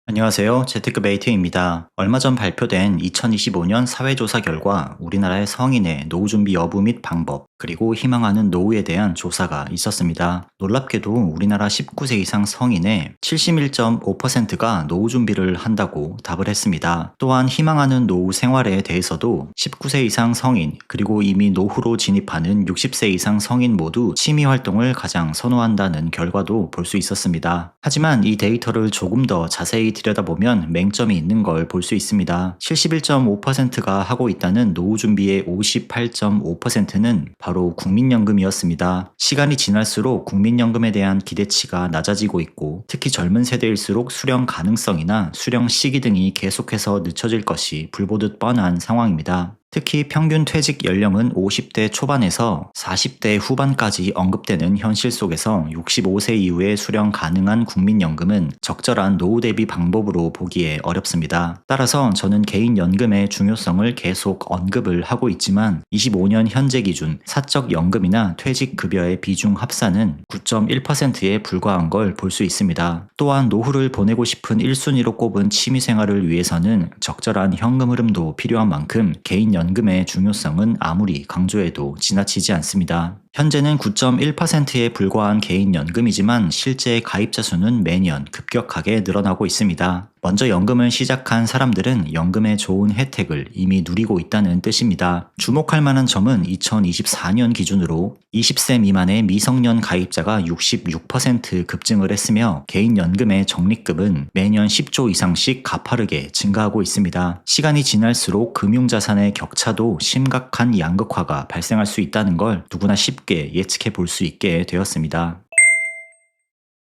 안녕하세요. 재테크 메이트입니다. 얼마 전 발표된 2025년 사회조사 결과 우리나라의 성인의 노후 준비 여부 및 방법, 그리고 희망하는 노후에 대한 조사가 있었습니다. 놀랍게도 우리나라 19세 이상 성인의 71.5%가 노후 준비를 한다고 답을 했습니다. 또한 희망하는 노후 생활에 대해서도 19세 이상 성인, 그리고 이미 노후로 진입하는 60세 이상 성인 모두 취미 활동을 가장 선호한다는 결과도 볼 수 있었습니다. 하지만 이 데이터를 조금 더 자세히 들여다보면 맹점이 있는 걸 볼 수 있습니다. 71.5%가 하고 있다는 노후 준비의 58.5%는 바로 국민연금이었습니다. 시간이 지날수록 국민연금에 대한 기대치가 낮아지고 있고, 특히 젊은 세대일수록 수령 가능성이나 수령 시기 등이 계속해서 늦춰질 것이 불보듯 뻔한 상황입니다. 특히 평균 퇴직 연령은 50대 초반에서 40대 후반까지 언급되는 현실 속에서 65세 이후에 수령 가능한 국민연금은 적절한 노후 대비 방법으로 보기에 어렵습니다. 따라서 저는 개인연금의 중요성을 계속 언급을 하고 있지만 25년 현재 기준 사적연금이나 퇴직급여의 비중 합산은 9.1%에 불과한 걸 볼 수 있습니다. 또한 노후를 보내고 싶은 1순위로 꼽은 취미생활을 위해서는 적절한 현금 흐름도 필요한 만큼 개인연금의 중요성은 아무리 강조해도 지나치지 않습니다. 현재는 9.1%에 불과한 개인연금이지만 실제 가입자 수는 매년 급격하게 늘어나고 있습니다. 먼저 연금을 시작한 사람들은 연금의 좋은 혜택을 이미 누리고 있다는 뜻입니다. 주목할 만한 점은 2024년 기준으로 20세 미만의 미성년 가입자가 66% 급증을 했으며 개인연금의 적립금은 매년 10조 이상씩 가파르게 증가하고 있습니다. 시간이 지날수록 금융자산의 격차도 심각한 양극화가 발생할 수 있다는 걸 누구나 쉽게 예측해 볼 수 있게 되었습니다.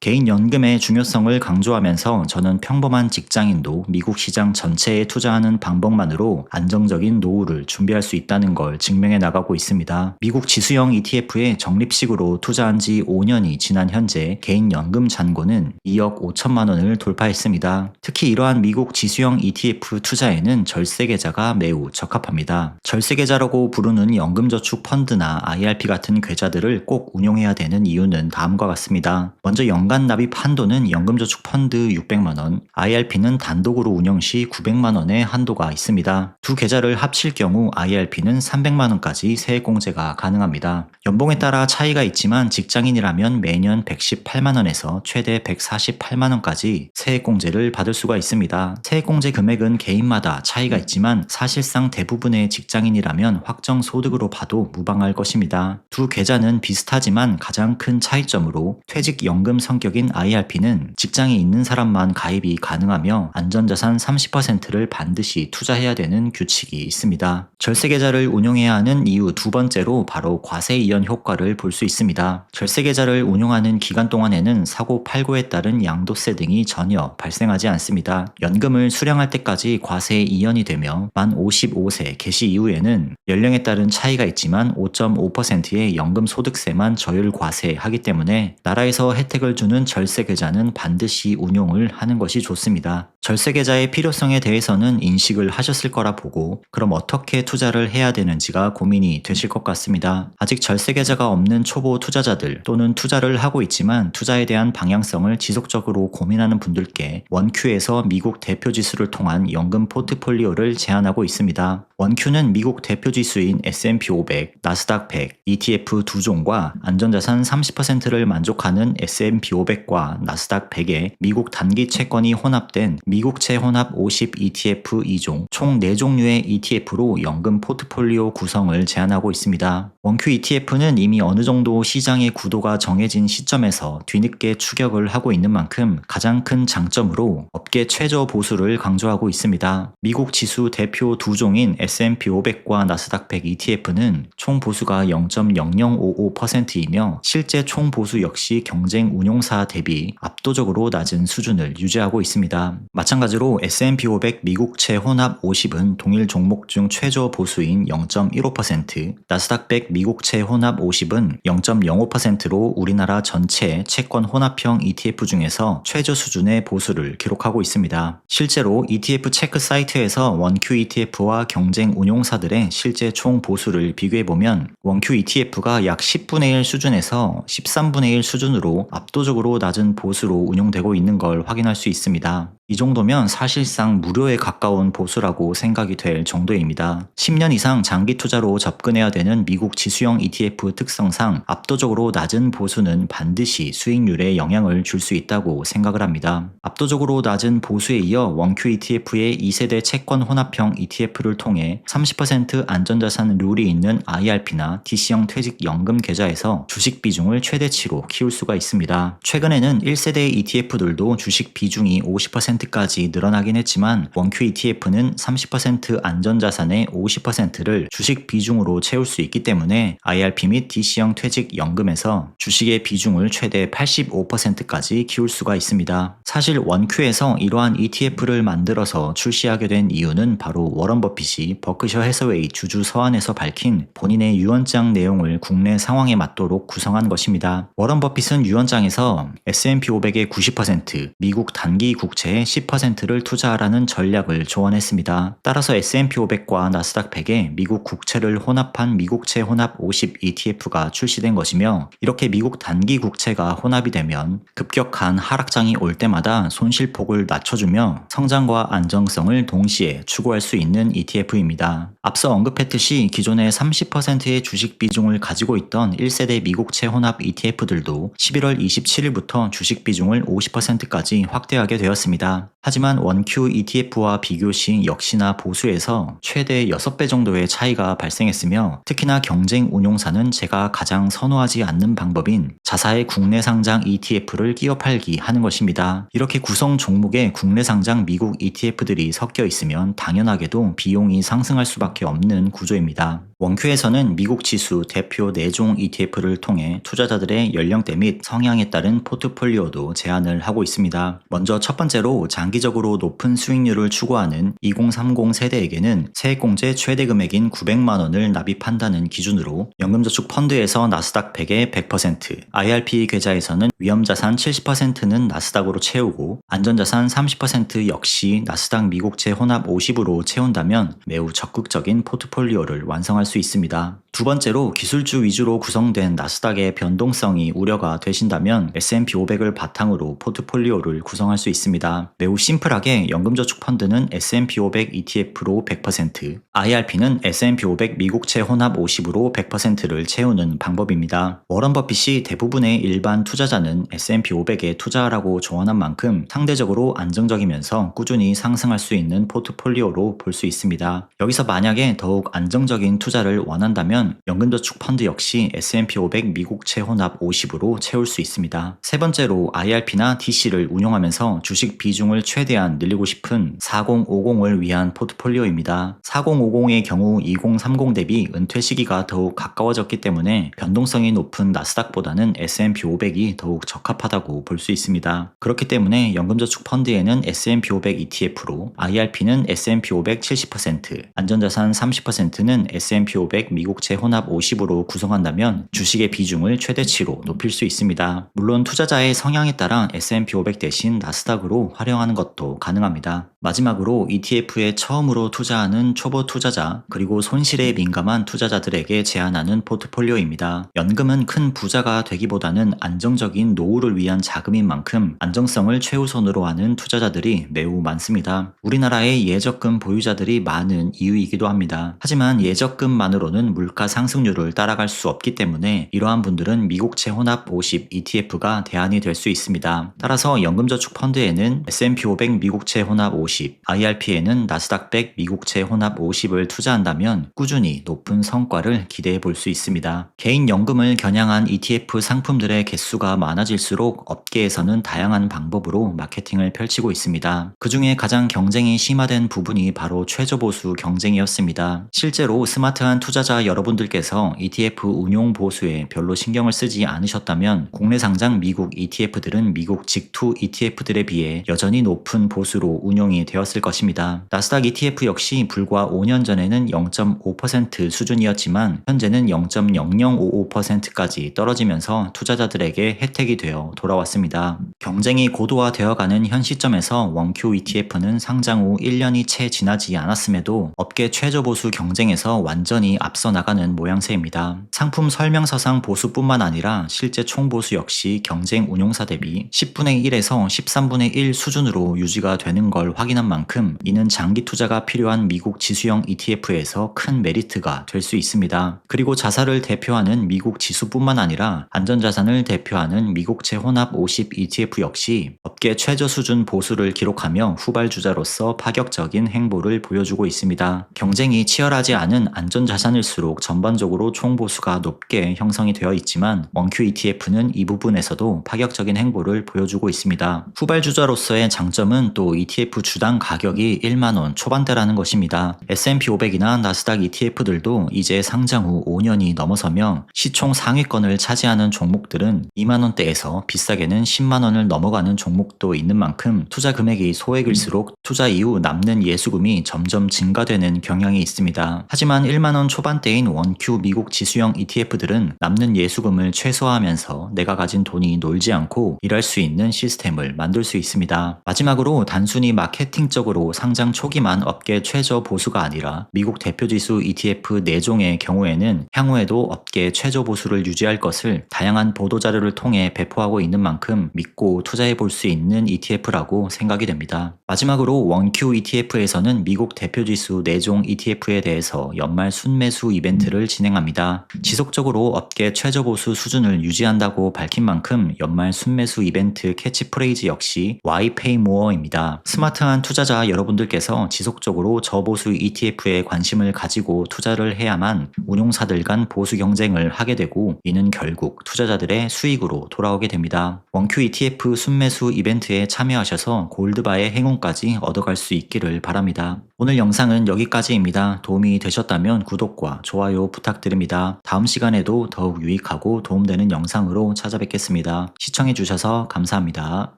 개인연금의 중요성을 강조하면서 저는 평범한 직장인도 미국 시장 전체에 투자하는 방법만으로 안정적인 노후를 준비할 수 있다는 걸 증명해 나가고 있습니다. 미국 지수형 ETF에 적립식으로 투자한 지 5년이 지난 현재 개인연금 잔고는 2억 5천만 원을 돌파했습니다. 특히 이러한 미국 지수형 ETF 투자에는 절세계좌가 매우 적합합니다. 절세계좌라고 부르는 연금저축 펀드나 IRP 같은 계좌들을 꼭 운용해야 되는 이유는 다음과 같습니다. 먼저 연간 납입 한도는 연금저축 펀드 600만원, IRP는 단독으로 운영 시 900만원의 한도가 있습니다. 두 계좌를 합칠 경우 IRP는 300만원까지 세액공제가 가능합니다. 연봉에 따라 차이가 있지만 직장인이라면 매년 118만원에서 최대 148만원까지 세액공제를 받을 수가 있습니다. 세액공제 금액은 개인마다 차이가 있지만 사실상 대부분의 직장인이라면 확정 소득으로 봐도 무방할 것입니다. 두 계좌는 비슷하지만 가장 큰 차이점으로 퇴직연금 성격인 IRP는 직장이 있는 사람만 가입이 가능하며 안전자산 30%를 반드시 투자해야 되는 규칙이 있습니다. 절세계좌를 운용해야 하는 이유 두 번째로 바로 과세이연 효과를 볼 수 있습니다. 절세계좌를 운용하는 기간 동안에는 사고 팔고에 따른 양도세 등이 전혀 발생하지 않습니다. 연금을 수령할 때까지 과세에 이연이 되며 만 55세 개시 이후에는 연령에 따른 차이가 있지만 5.5%의 연금 소득세만 저율 과세하기 때문에 나라에서 혜택을 주는 절세계좌는 반드시 운용을 하는 것이 좋습니다. 절세계좌의 필요성에 대해서는 인식을 하셨을 거라 보고 그럼 어떻게 투자를 해야 되는지가 고민이 되실 것 같습니다. 아직 절세계좌가 없는 초보 투자자들 또는 투자를 하고 있지만 투자에 대한 방향성을 지속적으로 고민하는 분들께 원큐에서 미국 대표지수를 통한 연금 포트폴리오를 제안하고 있습니다. 원큐는 미국 대표지수인 S&P 500, 나스닥 100, ETF 두 종과 안전자산 30%를 만족하는 S&P 500과 나스닥 100의 미국 단기 채권이 혼합된 미국채 혼합 50 ETF 2종, 총 4종류의 ETF로 연금 포트폴리오 구성을 제안하고 있습니다. 원큐 ETF는 이미 어느 정도 시장의 구도가 정해진 시점에서 뒤늦게 추격을 하고 있는 만큼 가장 큰 장점으로 업계 최저 보수를 강조하고 있습니다. 미국 지수 대표 두 종인 S&P 500과 나스닥 100 ETF는 총 보수가 0.0055%이며 실제 총 보수 역시 경쟁 운용사 대비 압도적으로 낮은 수준을 유지하고 있습니다. 마찬가지로 S&P 500 미국채 혼합 50은 동일 종목 중 최저 보수인 0.15%, 나스닥 100 미국채 혼합 50은 0.05%로 우리나라 전체 채권 혼합형 ETF 중에서 최저 수준의 보수를 기록하고 있습니다. 실제로 ETF 체크 사이트에서 원큐 ETF와 경쟁 운용사들의 실제 총 보수를 비교해보면 원큐 ETF가 약 10분의 1 수준에서 13분의 1 수준으로 압도적으로 낮은 보수로 운용되고 있는 걸 확인할 수 있습니다. 이 정도면 사실상 무료에 가까운 보수라고 생각이 될 정도입니다. 10년 이상 장기 투자로 접근해야 되는 미국 지수형 ETF 특성상 압도적으로 낮은 보수는 반드시 수익률에 영향을 줄 수 있다고 생각을 합니다. 압도적으로 낮은 보수에 이어 원큐 ETF의 2세대 채권 혼합형 ETF를 통해 30% 안전자산 룰이 있는 IRP나 DC형 퇴직연금 계좌에서 주식 비중을 최대치로 키울 수가 있습니다. 최근에는 1세대 ETF들도 주식 비중이 50%까지 늘어나긴 했지만 원큐 ETF는 30% 안전자산의 50%를 주식 비중으로 채울 수 있기 때문에 IRP 및 DC형 퇴직연금에서 주식의 비중을 최대 85%까지 키울 수가 있습니다. 사실 원큐에서 이러한 ETF를 만들어서 출시하게 된 이유는 바로 워런 버핏이 버크셔 해서웨이 주주 서한에서 밝힌 본인의 유언장 내용을 국내 상황에 맞도록 구성한 것입니다. 워런 버핏은 유언장에서 S&P 500의 90%, 미국 단기 국채의 10%를 투자하라는 전략을 조언했습니다. 따라서 S&P 500과 나스닥 100에 미국 국채를 혼합한 미국채 혼합 50 ETF가 출시된 것이며, 이렇게 미국 단기 국채가 혼합이 되면 급격한 하락장이 올 때마다 손실폭을 낮춰주며 성장과 안정성을 동시에 추구할 수 있는 ETF입니다. 앞서 언급했듯이 기존의 30%의 주식 비중을 가지고 있던 1세대 미국채 혼합 ETF들도 11월 27일부터 주식 비중을 50%까지 확대하게 되었습니다. 하지만 원큐 ETF와 비교 시 역시나 보수에서 최대 6배 정도의 차이가 발생했으며, 특히나 경쟁 운용사는 제가 가장 선호하지 않는 방법인 자사의 국내 상장 ETF를 끼어 팔기 하는 것입니다. 이렇게 구성 종목에 국내 상장 미국 ETF들이 섞여 있으면 당연하게도 비용이 상승할 수밖에 없는 구조입니다. 원큐에서는 미국 지수 대표 4종 ETF를 통해 투자자들의 연령대 및 성향에 따른 포트폴리오도 제안을 하고 있습니다. 먼저 첫 번째로 장기적으로 높은 수익률을 추구하는 2030 세대에게는 세액공제 최대 금액인 900만 원을 납입한다는 기준으로 연금저축 펀드에서 나스닥 100의 100%, IRP 계좌에서는 위험자산 70%는 나스닥으로 채우고 안전자산 30% 역시 나스닥 미국채 혼합 50으로 채운다면 매우 적극적인 포트폴리오를 완성할 수 있습니다. 두 번째로 기술주 위주로 구성된 나스닥의 변동성이 우려가 되신다면 S&P 500을 바탕으로 포트폴리오를 구성할 수 있습니다. 매우 심플하게 연금저축 펀드는 S&P 500 ETF로 100%, IRP는 S&P 500 미국채 혼합 50으로 100%를 채우는 방법입니다. 워런 버핏이 대부분의 일반 투자자는 S&P 500에 투자하라고 조언한 만큼 상대적으로 안정적이면서 꾸준히 상승할 수 있는 포트폴리오로 볼 수 있습니다. 여기서 만약에 더욱 안정적인 투자를 원한다면 연금저축 펀드 역시 S&P 500 미국채 혼합 50으로 채울 수 있습니다. 세 번째로 IRP나 DC를 운용하면서 주식 비중을 최대한 늘리고 싶은 4050을 위한 포트폴리오입니다. 4050의 경우 2030 대비 은퇴 시기가 더욱 가까워졌기 때문에 변동성이 높은 나스닥보다는 S&P 500이 더욱 적합하다고 볼 수 있습니다. 그렇기 때문에 연금저축 펀드에는 S&P 500 ETF로, IRP는 S&P 500 70%, 안전자산 30%는 S&P 500 미국채 혼합 50으로 구성한다면 주식의 비중을 최대치로 높일 수 있습니다. 물론 투자자의 성향에 따라 S&P 500 대신 나스닥으로 활용하는 것도 가능합니다. 마지막으로 ETF에 처음으로 투자하는 초보 투자자, 그리고 손실에 민감한 투자자들에게 제안하는 포트폴리오입니다. 연금은 큰 부자가 되기보다는 안정적인 노후를 위한 자금인 만큼 안정성을 최우선으로 하는 투자자들이 매우 많습니다. 우리나라의 예적금 보유자들이 많은 이유이기도 합니다. 하지만 예적금만으로는 물가 상승률을 따라갈 수 없기 때문에 이러한 분들은 미국채 혼합 50 ETF가 대안이 될 수 있습니다. 따라서 연금저축 펀드에는 S&P 500 미국채 혼합 50, IRP에는 나스닥 100 미국채 혼합 50을 투자한다면 꾸준히 높은 성과를 기대해 볼 수 있습니다. 개인 연금을 겨냥한 ETF 상품들의 개수가 많아질수록 업계에서는 다양한 방법으로 마케팅을 펼치고 있습니다. 그 중에 가장 경쟁이 심화된 부분이 바로 최저보수 경쟁이었습니다. 실제로 스마트한 투자자 여러분들께서 ETF 운용 보수에 별로 신경을 쓰지 않으셨다면 국내 상장 미국 ETF들은 미국 직투 ETF들에 비해 여전히 높은 보수로 운용이 반등이 되었을 것입니다. 나스닥 ETF 역시 불과 5년 전에는 0.5% 수준이었지만 현재는 0.0055%까지 떨어지면서 투자자들에게 혜택이 되어 돌아왔습니다. 경쟁이 고도화되어가는 현 시점에서 원큐 ETF는 상장 후 1년이 채 지나지 않았음에도 업계 최저 보수 경쟁에서 완전히 앞서 나가는 모양새입니다. 상품 설명서상 보수뿐만 아니라 실제 총보수 역시 경쟁 운용사 대비 10분의 1에서 13분의 1 수준으로 유지가 되는 걸 확인한 만큼 이는 장기 투자가 필요한 미국 지수형 ETF에서 큰 메리트가 될 수 있습니다. 그리고 자사를 대표하는 미국 지수뿐만 아니라 안전자산을 대표하는 미국채 혼합 50 ETF 역시 업계 최저 수준 보수를 기록하며 후발주자로서 파격적인 행보를 보여주고 있습니다. 경쟁이 치열하지 않은 안전자산일수록 전반적으로 총보수가 높게 형성이 되어 있지만 원큐 ETF는 이 부분에서도 파격적인 행보를 보여주고 있습니다. 후발주자로서의 장점은 또 ETF 주당 가격이 1만원 초반대라는 것입니다. S&P 500이나 나스닥 ETF들도 이제 상장 후 5년이 넘어서며 시총 상위권을 차지하는 종목들은 2만원대에서 비싸게는 10만원을 넘어가는 종목도 있는 만큼 투자 금액이 소액일수록 투자 이후 남는 예수금이 점점 증가되는 경향이 있습니다. 하지만 1만원 초반대인 원큐 미국 지수형 ETF들은 남는 예수금을 최소화하면서 내가 가진 돈이 놀지 않고 일할 수 있는 시스템을 만들 수 있습니다. 마지막으로 단순히 마케팅적으로 상장 초기만 업계 최저 보수가 아니라 미국 대표지수 ETF 4종의 경우에는 향후에도 업계 최저 보수를 유지할 것을 다양한 보도자료를 통해 배포하고 있는 만큼 믿고 투자해 볼 수 있는 ETF라고 생각이 됩니다. 마지막으로 원큐 ETF에서는 미국 대표지수 4종 ETF에 대해서 연말 순매수 이벤트를 진행합니다. 지속적으로 업계 최저 보수 수준을 유지한다고 밝힌 만큼 연말 순매수 이벤트 캐치프레이즈 역시 Why Pay More입니다. 스마트한 투자자 여러분들께서 지속적으로 저보수 ETF에 관심을 가지고 투자를 해야만 운용사들 간 보수 경쟁을 하게 되고 이는 결국 투자자들의 수익으로 돌아오게 됩니다. 원큐 ETF 순매수 이벤트에 참여하셔서 골드바의 행운까지 얻어갈 수 있기를 바랍니다. 오늘 영상은 여기까지입니다. 도움이 되셨다면 구독과 좋아요 부탁드립니다. 다음 시간에도 더욱 유익하고 도움되는 영상으로 찾아뵙겠습니다. 시청해주셔서 감사합니다.